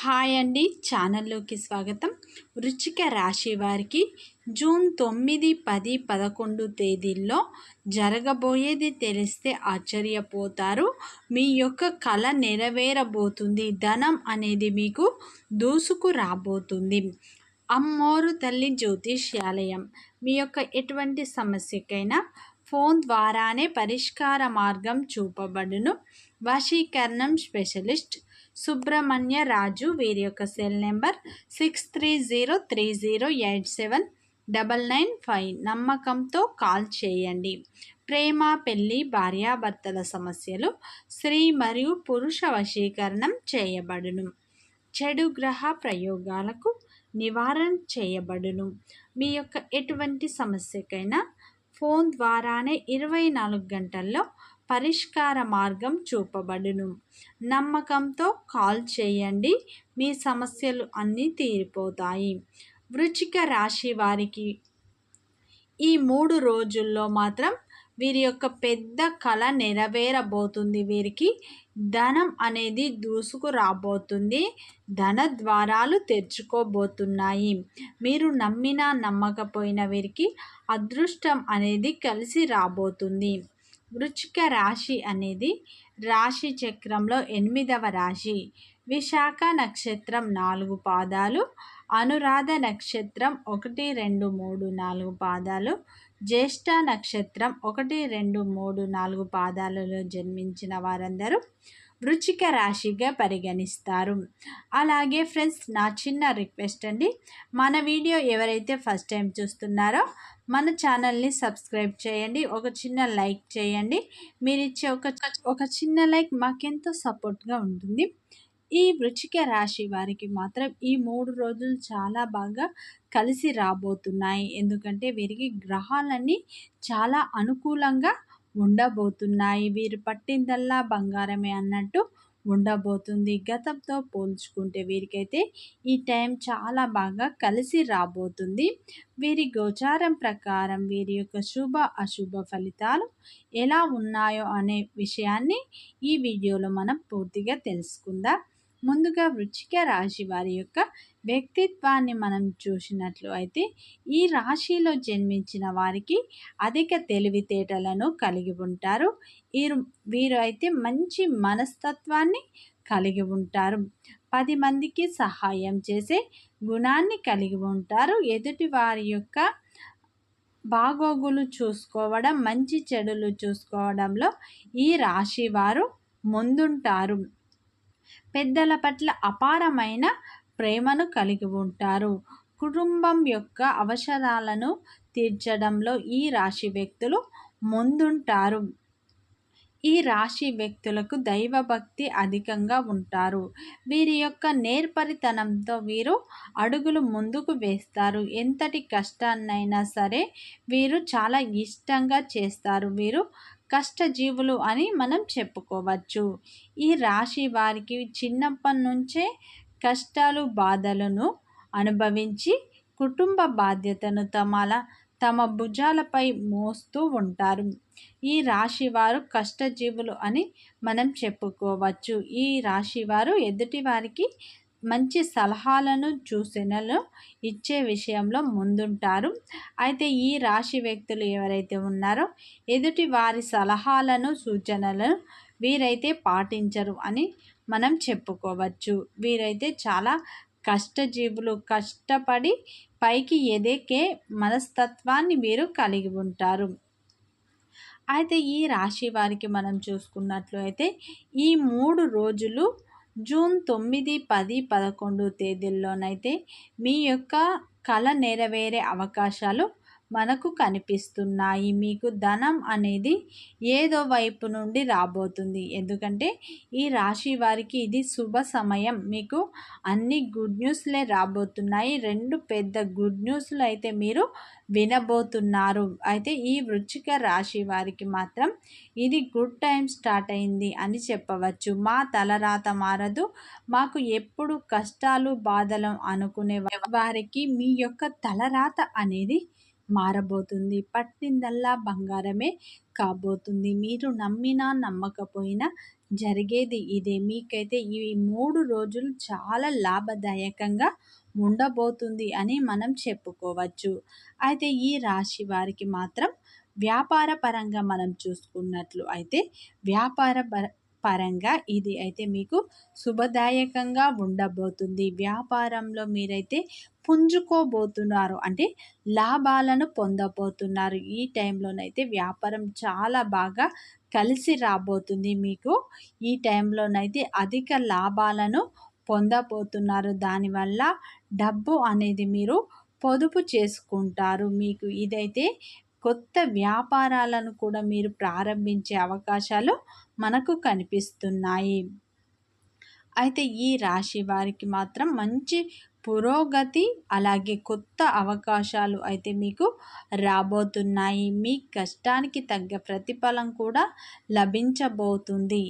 Hi అండి, ఛానల్లోకి స్వాగతం. వృశ్చిక రాశి వారికి జూన్ 9, 10, 11 తేదీల్లో జరగబోయేది తెలిస్తే ఆశ్చర్యపోతారు. మీ యొక్క కల నెరవేరబోతుంది. ధనం అనేది మీకు దూసుకు రాబోతుంది. అమ్మోరు తల్లి జ్యోతిష్యాలయం మీ యొక్క ఎటువంటి సమస్యకైనా ఫోన్ ద్వారానే పరిష్కార మార్గం చూపబడును. వశీకరణం స్పెషలిస్ట్ సుబ్రహ్మణ్య రాజు. వీరి యొక్క సెల్ నెంబర్ 6303087995. నమ్మకంతో కాల్ చేయండి. ప్రేమ, పెళ్లి, భార్యాభర్తల సమస్యలు, స్త్రీ మరియు పురుష వశీకరణం చేయబడును. చెడు గ్రహ ప్రయోగాలకు నివారణ చేయబడును. మీ యొక్క ఎటువంటి సమస్యకైనా ఫోన్ ద్వారానే 24 గంటల్లో పరిష్కార మార్గం చూపబడును. నమ్మకంతో కాల్ చేయండి. మీ సమస్యలు అన్నీ తీరిపోతాయి. వృశ్చిక రాశి వారికి ఈ 3 రోజుల్లో మాత్రం వీరి యొక్క పెద్ద కళ నెరవేరబోతుంది. వీరికి ధనం అనేది దూసుకు రాబోతుంది. ధన ద్వారాలు తెరుచుకోబోతున్నాయి. మీరు నమ్మినా నమ్మకపోయినా వీరికి అదృష్టం అనేది కలిసి రాబోతుంది. వృశ్చిక రాశి అనేది రాశి చక్రంలో 8వ రాశి. విశాఖ నక్షత్రం 4 పాదాలు, అనురాధ నక్షత్రం 1, 2, 3, 4 పాదాలు, జ్యేష్ఠ నక్షత్రం 1, 2, 3, 4 పాదాలలో జన్మించిన వారందరూ వృశ్చిక రాశిగా పరిగణిస్తారు. అలాగే ఫ్రెండ్స్, నా చిన్న రిక్వెస్ట్ అండి, మన వీడియో ఎవరైతే ఫస్ట్ టైం చూస్తున్నారో మన ఛానల్ని సబ్స్క్రైబ్ చేయండి. ఒక చిన్న లైక్ చేయండి. మీరు ఇచ్చే ఒక చిన్న లైక్ మాకెంతో సపోర్ట్గా ఉంటుంది. ఈ వృశ్చిక రాశి వారికి మాత్రం ఈ 3 రోజులు చాలా బాగా కలిసి రాబోతున్నాయి. ఎందుకంటే వీరికి గ్రహాలన్నీ చాలా అనుకూలంగా ఉండబోతున్నాయి. వీరు పట్టిందల్లా బంగారమే అన్నట్టు ఉండబోతుంది. గతంతో పోల్చుకుంటే వీరికైతే ఈ టైం చాలా బాగా కలిసి రాబోతుంది. వీరి గోచారం ప్రకారం వీరి యొక్క శుభ అశుభ ఫలితాలు ఎలా ఉన్నాయో అనే విషయాన్ని ఈ వీడియోలో మనం పూర్తిగా తెలుసుకుందాం. ముందుగా వృశ్చిక రాశి వారి యొక్క వ్యక్తిత్వాన్ని మనం చూసినట్లు అయితే ఈ రాశిలో జన్మించిన వారికి అధిక తెలివితేటలను కలిగి ఉంటారు. వీరు అయితే మంచి మనస్తత్వాన్ని కలిగి ఉంటారు. 10 మందికి సహాయం చేసే గుణాన్ని కలిగి ఉంటారు. ఎదుటి వారి యొక్క బాగోగులు చూసుకోవడం, మంచి చెడులు చూసుకోవడంలో ఈ రాశి వారు ముందుంటారు. పెద్దల పట్ల అపారమైన ప్రేమను కలిగి ఉంటారు. కుటుంబం యొక్క అవసరాలను తీర్చడంలో ఈ రాశి వ్యక్తులు ముందుంటారు. ఈ రాశి వ్యక్తులకు దైవభక్తి అధికంగా ఉంటారు. వీరి యొక్క నేర్పరితనంతో వీరు అడుగులు ముందుకు వేస్తారు. ఎంతటి కష్టాన్నైనా సరే వీరు చాలా ఇష్టంగా చేస్తారు. వీరు కష్టజీవులు అని మనం చెప్పుకోవచ్చు. ఈ రాశి వారికి చిన్నప్పటి నుంచే కష్టాలు, బాధలను అనుభవించి కుటుంబ బాధ్యతను తమ భుజాలపై మోస్తూ ఉంటారు. ఈ రాశి వారు కష్టజీవులు అని మనం చెప్పుకోవచ్చు. ఈ రాశి వారు ఎదుటి వారికి మంచి సలహాలను, సూచనలు ఇచ్చే విషయంలో ముందుంటారు. అయితే ఈ రాశి వ్యక్తులు ఎవరైతే ఉన్నారో ఎదుటి వారి సలహాలను, సూచనలను వీరైతే పాటించరు అని మనం చెప్పుకోవచ్చు. వీరైతే చాలా కష్టజీవులు. కష్టపడి పైకి ఎదిగే మనస్తత్వాన్ని వీరు కలిగి ఉంటారు. అయితే ఈ రాశి వారికి మనం చూసుకున్నట్లు అయితే ఈ 3 రోజులు జూన్ 9, 10, 11 తేదీల్లోనైతే మీ యొక్క కల నెరవేరే అవకాశాలు మనకు కనిపిస్తున్నాయి. మీకు ధనం అనేది ఏదో వైపు నుండి రాబోతుంది. ఎందుకంటే ఈ రాశి వారికి ఇది శుభ సమయం. మీకు అన్ని గుడ్ న్యూస్లే రాబోతున్నాయి. 2 పెద్ద గుడ్ న్యూస్లు అయితే మీరు వినబోతున్నారు. అయితే ఈ వృశ్చిక రాశి వారికి మాత్రం ఇది గుడ్ టైం స్టార్ట్ అయింది అని చెప్పవచ్చు. మా తలరాత మారదు, మాకు ఎప్పుడు కష్టాలు, బాధలు అనుకునే వారికి మీ యొక్క తలరాత అనేది మారబోతుంది. పట్టిందల్లా బంగారమే కాబోతుంది. మీరు నమ్మినా నమ్మకపోయినా జరిగేది ఇదే. మీకైతే ఈ 3 రోజులు చాలా లాభదాయకంగా ఉండబోతుంది అని మనం చెప్పుకోవచ్చు. అయితే ఈ రాశి వారికి మాత్రం వ్యాపార పరంగా మనం చూసుకున్నట్లు అయితే వ్యాపార పరంగా ఇది అయితే మీకు శుభదాయకంగా ఉండబోతుంది. వ్యాపారంలో మీరైతే పుంజుకోబోతున్నారు. అంటే లాభాలను పొందబోతున్నారు. ఈ టైంలోనైతే వ్యాపారం చాలా బాగా కలిసి రాబోతుంది మీకు. ఈ టైంలోనైతే అధిక లాభాలను పొందబోతున్నారు. దానివల్ల డబ్బు అనేది మీరు పొదుపు చేసుకుంటారు. మీకు ఇదైతే కొత్త వ్యాపారాలను కూడా మీరు ప్రారంభించే అవకాశాలు మనకు కనిపిస్తున్నాయి. అయితే ఈ రాశి వారికి మాత్రం మంచి పురోగతి అలాగే కొత్త అవకాశాలు అయితే మీకు రాబోతున్నాయి. మీ కష్టానికి తగ్గ ప్రతిఫలం కూడా లభించబోతుంది.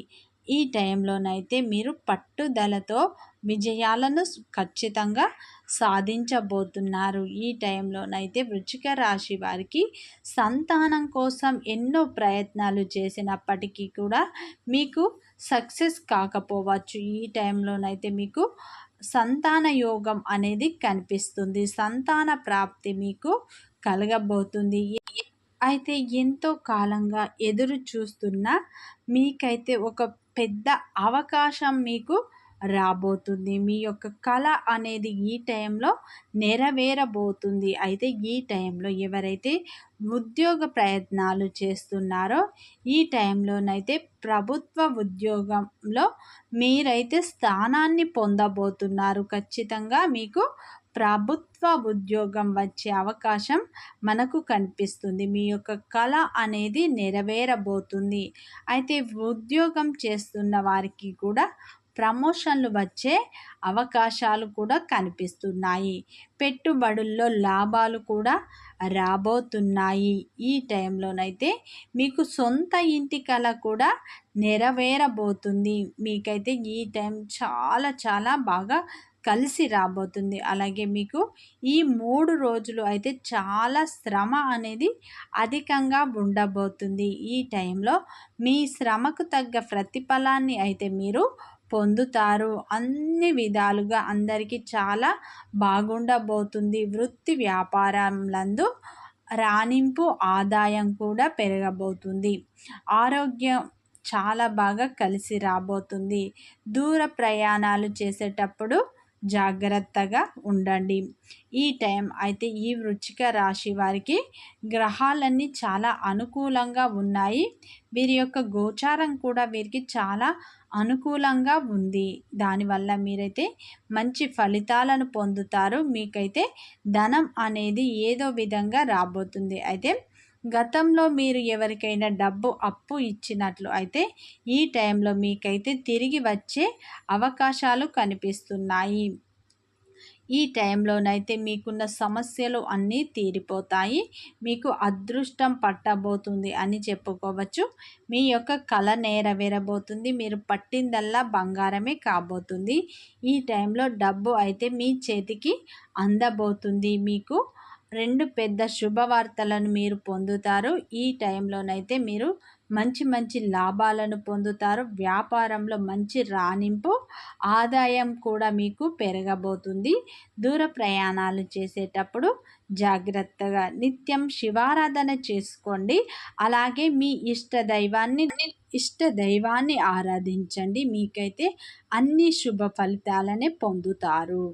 ఈ టైంలోనైతే మీరు పట్టుదలతో విజయాలను ఖచ్చితంగా సాధించబోతున్నారు. ఈ టైంలోనైతే వృశ్చిక రాశి వారికి సంతానం కోసం ఎన్నో ప్రయత్నాలు చేసినప్పటికీ కూడా మీకు సక్సెస్ కాకపోవచ్చు. ఈ టైంలోనైతే మీకు సంతాన యోగం అనేది కనిపిస్తుంది. సంతాన ప్రాప్తి మీకు కలగబోతుంది. అయితే ఎంతో కాలంగా ఎదురు చూస్తున్న మీకైతే ఒక పెద్ద అవకాశం మీకు రాబోతుంది. మీ యొక్క కళ అనేది ఈ టైంలో నెరవేరబోతుంది. అయితే ఈ టైంలో ఎవరైతే ఉద్యోగ ప్రయత్నాలు చేస్తున్నారో ఈ టైంలోనైతే ప్రభుత్వ ఉద్యోగంలో మీరైతే స్థానాన్ని పొందబోతున్నారు. ఖచ్చితంగా మీకు ప్రభుత్వ ఉద్యోగం వచ్చే అవకాశం మనకు కనిపిస్తుంది. మీ యొక్క కళ అనేది నెరవేరబోతుంది. అయితే ఉద్యోగం చేస్తున్న వారికి కూడా ప్రమోషన్లు వచ్చే అవకాశాలు కూడా కనిపిస్తున్నాయి. పెట్టుబడుల్లో లాభాలు కూడా రాబోతున్నాయి. ఈ టైంలోనైతే మీకు సొంత ఇంటి కల కూడా నెరవేరబోతుంది. మీకైతే ఈ టైం చాలా చాలా బాగా కలిసి రాబోతుంది. అలాగే మీకు ఈ 3 రోజులు అయితే చాలా శ్రమ అనేది అధికంగా ఉండబోతుంది. ఈ టైంలో మీ శ్రమకు తగ్గ ప్రతిఫలాన్ని అయితే మీరు పొందుతారు. అన్ని విధాలుగా అందరికీ చాలా బాగుండబోతుంది. వృత్తి వ్యాపారంలందు రాణింపు ఆదాయం కూడా పెరగబోతుంది. ఆరోగ్యం చాలా బాగా కలిసి రాబోతుంది. దూర ప్రయాణాలు చేసేటప్పుడు జాగ్రత్తగా ఉండండి. ఈ టైం అయితే ఈ వృశ్చిక రాశి వారికి గ్రహాలన్నీ చాలా అనుకూలంగా ఉన్నాయి. వీరి యొక్క గోచారం కూడా వీరికి చాలా అనుకూలంగా ఉంది. దానివల్ల మీరైతే మంచి ఫలితాలను పొందుతారు. మీకైతే ధనం అనేది ఏదో విధంగా రాబోతుంది. అయితే గతంలో మీరు ఎవరికైనా డబ్బు అప్పు ఇచ్చినట్లు అయితే ఈ టైంలో మీకైతే తిరిగి వచ్చే అవకాశాలు కనిపిస్తున్నాయి. ఈ టైంలోనైతే మీకున్న సమస్యలు అన్నీ తీరిపోతాయి. మీకు అదృష్టం పట్టబోతుంది అని చెప్పుకోవచ్చు. మీ యొక్క కళ నెరవేరబోతుంది. మీరు పట్టిందల్లా బంగారమే కాబోతుంది. ఈ టైంలో డబ్బు అయితే మీ చేతికి అందబోతుంది. మీకు 2 పెద్ద శుభవార్తలను మీరు పొందుతారు. ఈ టైంలోనైతే మీరు మంచి మంచి లాభాలను పొందుతారు. వ్యాపారంలో మంచి రాణింపు ఆదాయం కూడా మీకు పెరగబోతుంది. దూర ప్రయాణాలు చేసేటప్పుడు జాగ్రత్తగా నిత్యం శివారాధన చేసుకోండి. అలాగే మీ ఇష్ట దైవాన్ని ఆరాధించండి. మీకైతే అన్ని శుభ ఫలితాలనే పొందుతారు.